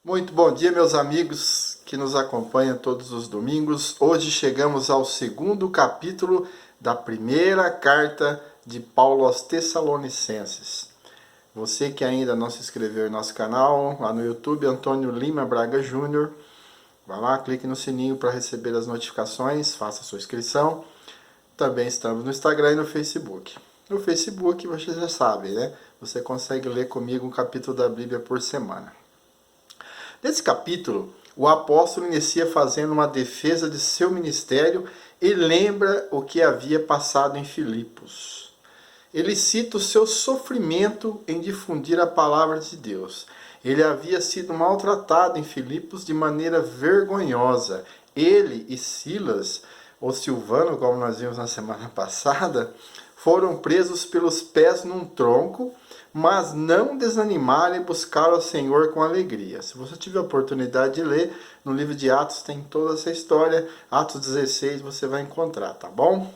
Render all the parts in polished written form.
Muito bom dia, meus amigos que nos acompanham todos os domingos. Hoje chegamos ao segundo capítulo da primeira carta de Paulo aos Tessalonicenses. Você que ainda não se inscreveu em nosso canal, lá no YouTube, Antônio Lima Braga Júnior, vai lá, clique no sininho para receber as notificações, faça sua inscrição. Também estamos no Instagram e no Facebook. No Facebook, você já sabe, né? Você consegue ler comigo um capítulo da Bíblia por semana. Nesse capítulo, o apóstolo inicia fazendo uma defesa de seu ministério e lembra o que havia passado em Filipos. Ele cita o seu sofrimento em difundir a palavra de Deus. Ele havia sido maltratado em Filipos de maneira vergonhosa. Ele e Silas, ou Silvano, como nós vimos na semana passada, foram presos pelos pés num tronco, mas não desanimaram e buscaram ao Senhor com alegria. Se você tiver a oportunidade de ler, no livro de Atos tem toda essa história, Atos 16 você vai encontrar, tá bom?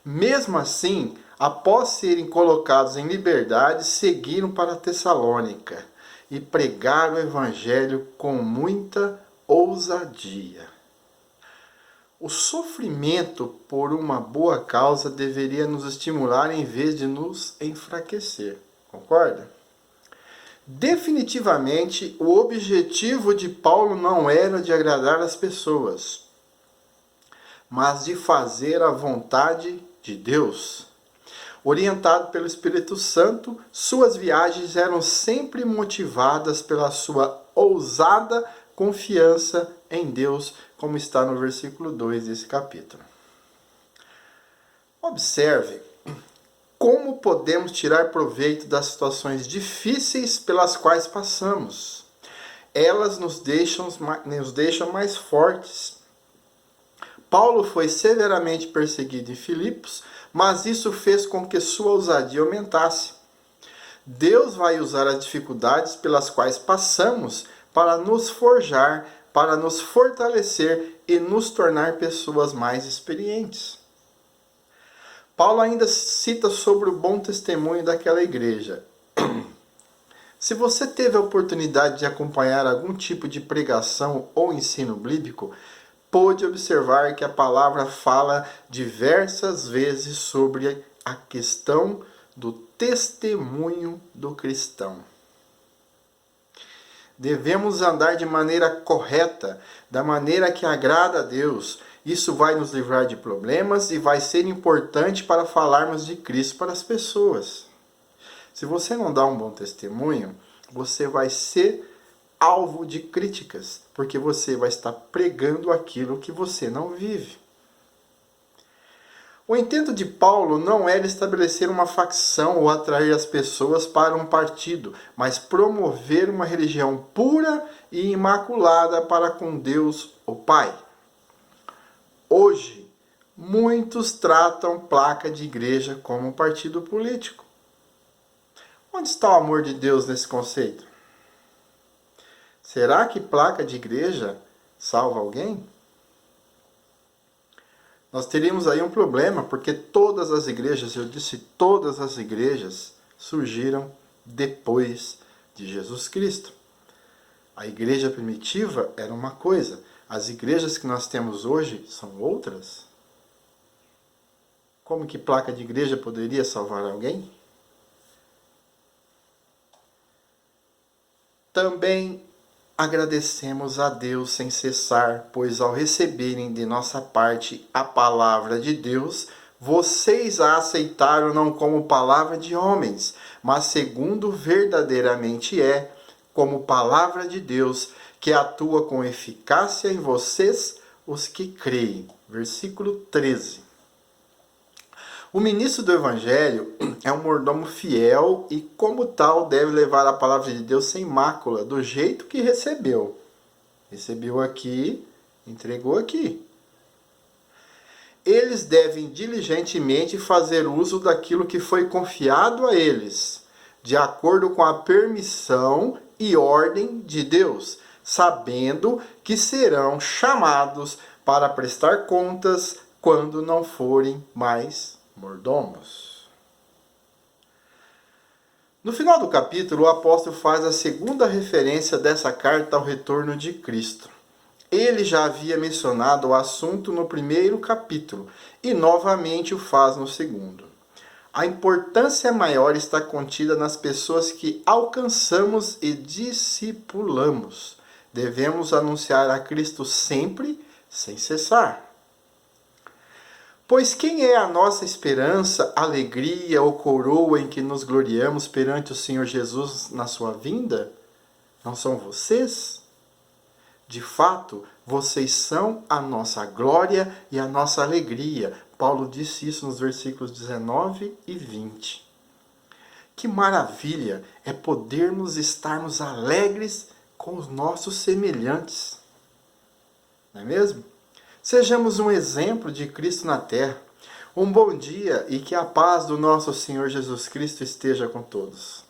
Mesmo assim, após serem colocados em liberdade, seguiram para Tessalônica e pregaram o evangelho com muita ousadia. O sofrimento por uma boa causa deveria nos estimular em vez de nos enfraquecer. Concorda? Definitivamente, o objetivo de Paulo não era de agradar as pessoas, mas de fazer a vontade de Deus. Orientado pelo Espírito Santo, suas viagens eram sempre motivadas pela sua ousada confiança em Deus, como está no versículo 2 desse capítulo. Observe como podemos tirar proveito das situações difíceis pelas quais passamos. Elas nos deixam mais fortes. Paulo foi severamente perseguido em Filipos, mas isso fez com que sua ousadia aumentasse. Deus vai usar as dificuldades pelas quais passamos para nos forjar, para nos fortalecer e nos tornar pessoas mais experientes. Paulo ainda cita sobre o bom testemunho daquela igreja. Se você teve a oportunidade de acompanhar algum tipo de pregação ou ensino bíblico, pôde observar que a palavra fala diversas vezes sobre a questão do testemunho do cristão. Devemos andar de maneira correta, da maneira que agrada a Deus. Isso vai nos livrar de problemas e vai ser importante para falarmos de Cristo para as pessoas. Se você não dá um bom testemunho, você vai ser alvo de críticas, porque você vai estar pregando aquilo que você não vive. O intento de Paulo não era estabelecer uma facção ou atrair as pessoas para um partido, mas promover uma religião pura e imaculada para com Deus, o Pai. Hoje, muitos tratam placa de igreja como um partido político. Onde está o amor de Deus nesse conceito? Será que placa de igreja salva alguém? Nós teríamos aí um problema, porque todas as igrejas, eu disse todas as igrejas, surgiram depois de Jesus Cristo. A igreja primitiva era uma coisa, as igrejas que nós temos hoje são outras. Como que placa de igreja poderia salvar alguém? Também agradecemos a Deus sem cessar, pois ao receberem de nossa parte a palavra de Deus, vocês a aceitaram não como palavra de homens, mas segundo verdadeiramente é, como palavra de Deus, que atua com eficácia em vocês, os que creem. Versículo 13. O ministro do Evangelho é um mordomo fiel e, como tal, deve levar a palavra de Deus sem mácula, do jeito que recebeu. Recebeu aqui, entregou aqui. Eles devem diligentemente fazer uso daquilo que foi confiado a eles, de acordo com a permissão e ordem de Deus, sabendo que serão chamados para prestar contas quando não forem mais mordomos. No final do capítulo, o apóstolo faz a segunda referência dessa carta ao retorno de Cristo. Ele já havia mencionado o assunto no primeiro capítulo e novamente o faz no segundo. A importância maior está contida nas pessoas que alcançamos e discipulamos. Devemos anunciar a Cristo sempre, sem cessar. Pois quem é a nossa esperança, alegria ou coroa em que nos gloriamos perante o Senhor Jesus na sua vinda? Não são vocês? De fato, vocês são a nossa glória e a nossa alegria. Paulo disse isso nos versículos 19 e 20. Que maravilha é podermos estarmos alegres com os nossos semelhantes. Não é mesmo? Sejamos um exemplo de Cristo na terra. Um bom dia e que a paz do nosso Senhor Jesus Cristo esteja com todos.